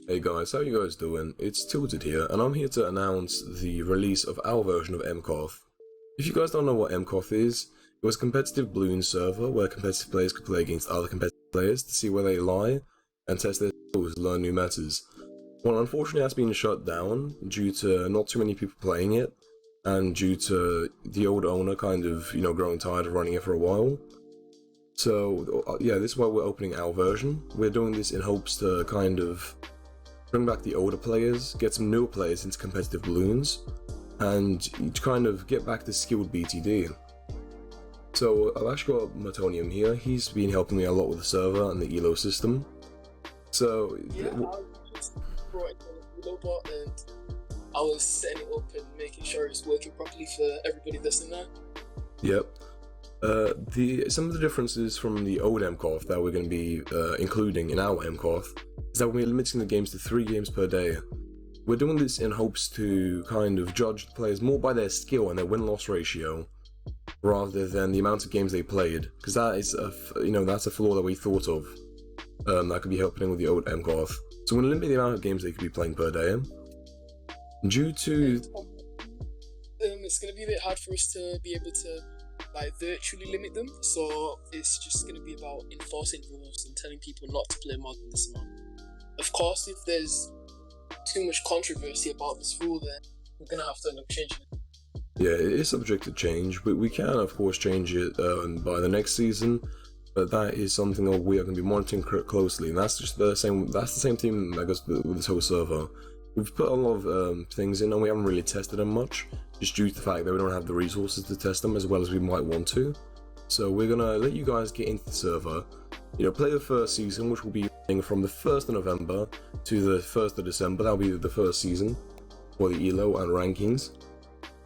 Hey guys, how you guys doing? It's Tilted here, and I'm here to announce the release of our version of MKOTH. If you guys don't know what MKOTH is, it was a competitive balloon server where competitive players could play against other competitive players to see where they lie and test their skills, learn new metas. Well, unfortunately that's been shut down due to not too many people playing it, and due to the old owner kind of, growing tired of running it for a while. So, yeah, this is why we're opening our version. We're doing this in hopes to kind of bring back the older players, get some newer players into competitive balloons, and kind of get back to skilled BTD. So I've actually got Metonium here. He's been helping me a lot with the server and the ELO system. So yeah, I just brought in the ELO bot and I was setting it up and making sure it's working properly for everybody that's in there. Yep. Some of the differences from the old MKOTH that we're going to be including in our MKOTH is that we're limiting the games to 3 games per day. We're doing this in hopes to kind of judge the players more by their skill and their win-loss ratio, rather than the amount of games they played, because that is that's a flaw that we thought of that could be helping with the old MKOTH. So we're going to limit the amount of games they could be playing per day. Due to it's going to be a bit hard for us to be able to virtually limit them, so it's just going to be about enforcing rules and telling people not to play more than this amount. Of course, if there's too much controversy about this rule, then we're going to have to end up changing it. Yeah, it is subject to change, but we can of course change it by the next season. But that is something that we are going to be monitoring closely, and that's just the same. That's the same theme that goes with this whole server. We've put a lot of things in, and we haven't really tested them much, just due to the fact that we don't have the resources to test them as well as we might want to. So we're gonna let you guys get into the server, play the first season, which will be running from the 1st of November to the 1st of December. That'll be the first season for the ELO and rankings.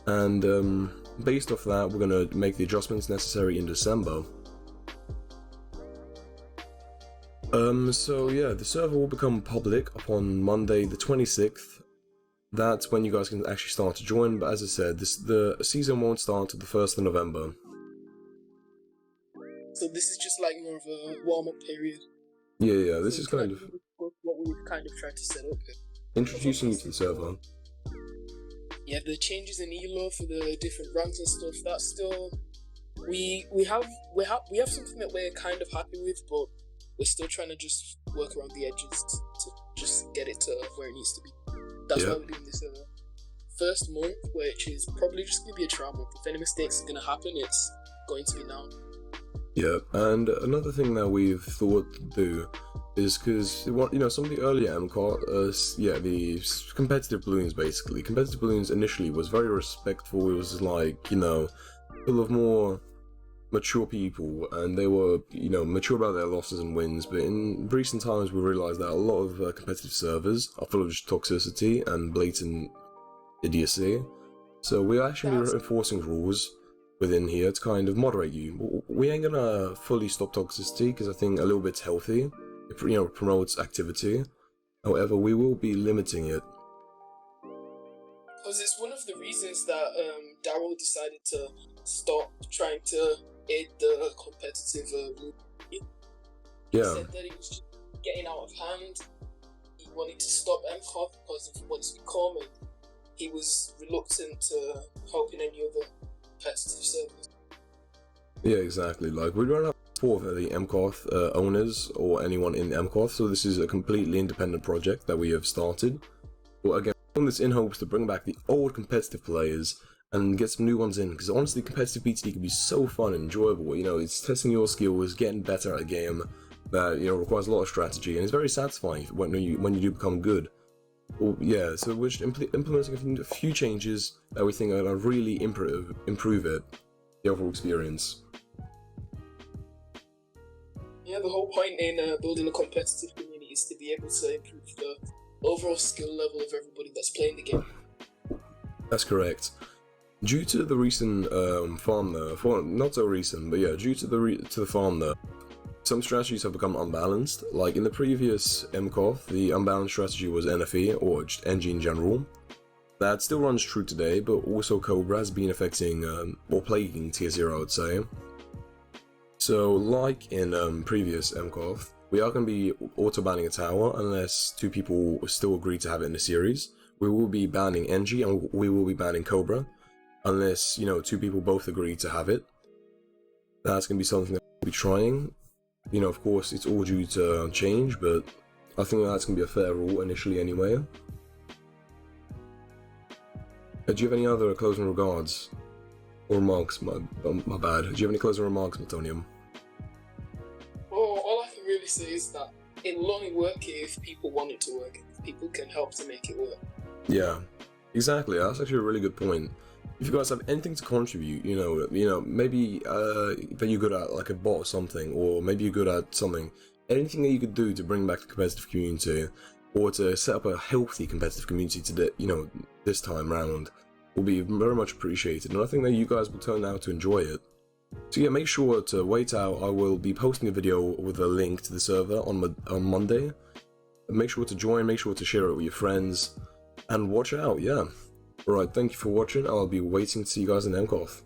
And based off that, we're gonna make the adjustments necessary in December. So yeah, the server will become public upon Monday the 26th. That's when you guys can actually start to join, but as I said, the season won't start until the 1st of November. So this is just like more of a warm-up period. Yeah, this is kind of what we've kind of tried to set up here. Introducing you to the server. Yeah, the changes in ELO for the different ranks and stuff, that's still we have something that we're kind of happy with, but we're still trying to just work around the edges to just get it to where it needs to be. That's why we're doing this first month, which is probably just going to be a trial month. If any mistakes are going to happen, it's going to be now. Yeah, and another thing that we've thought to do is because, some of the earlier MKOTH, the competitive balloons basically. Competitive balloons initially was very respectful. It was like, full of more mature people, and they were, mature about their losses and wins. But in recent times, we realized that a lot of competitive servers are full of just toxicity and blatant idiocy. So we're actually enforcing rules within here to kind of moderate you. We ain't gonna fully stop toxicity, because I think a little bit's healthy. It promotes activity. However, we will be limiting it. Because it's one of the reasons that Daryl decided to stop trying to aid the competitive movement. He said that it was just getting out of hand. He wanted to stop MKOTH because of what it's become, and he was reluctant to helping any other competitive servers. Yeah, exactly. Like, we don't have support for the MKOTH owners or anyone in MKOTH, so this is a completely independent project that we have started. Well, again, we're doing this in hopes to bring back the old competitive players and get some new ones in, because honestly, competitive BTD can be so fun and enjoyable. It's testing your skills, getting better at a game that requires a lot of strategy, and it's very satisfying when you do become good. Well, yeah, so we're just implementing a few changes that we think are going to really improve it, the overall experience. Yeah, the whole point in building a competitive community is to be able to improve the overall skill level of everybody that's playing the game. That's correct. Due to the recent farm nerf, not so recent, but yeah, due to the farm nerf, some strategies have become unbalanced. Like in the previous MKOTH, the unbalanced strategy was NFE, or just NG in general. That still runs true today, but also Cobra has been affecting, or plaguing tier 0, I would say. So, like in previous MKOTH, we are going to be auto-banning a tower unless 2 people still agree to have it in the series. We will be banning NG and we will be banning Cobra unless, 2 people both agree to have it. That's going to be something that we'll be trying. Of course, it's all due to change, but I think that's going to be a fair rule initially anyway. Do you have any other closing regards? Or remarks? My bad. Do you have any closing remarks, Metonium? Well, all I can really say is that it will only work if people want it to work, if people can help to make it work. Yeah, exactly. That's actually a really good point. If you guys have anything to contribute, maybe that you're good at, like a bot or something, or maybe you're good at something, anything that you could do to bring back the competitive community, or to set up a healthy competitive community to, this time round, will be very much appreciated. And I think that you guys will turn out to enjoy it. So yeah, make sure to wait out. I will be posting a video with a link to the server on Monday. Make sure to join. Make sure to share it with your friends, and watch out. Yeah. Alright, thank you for watching. I'll be waiting to see you guys in MKOTH.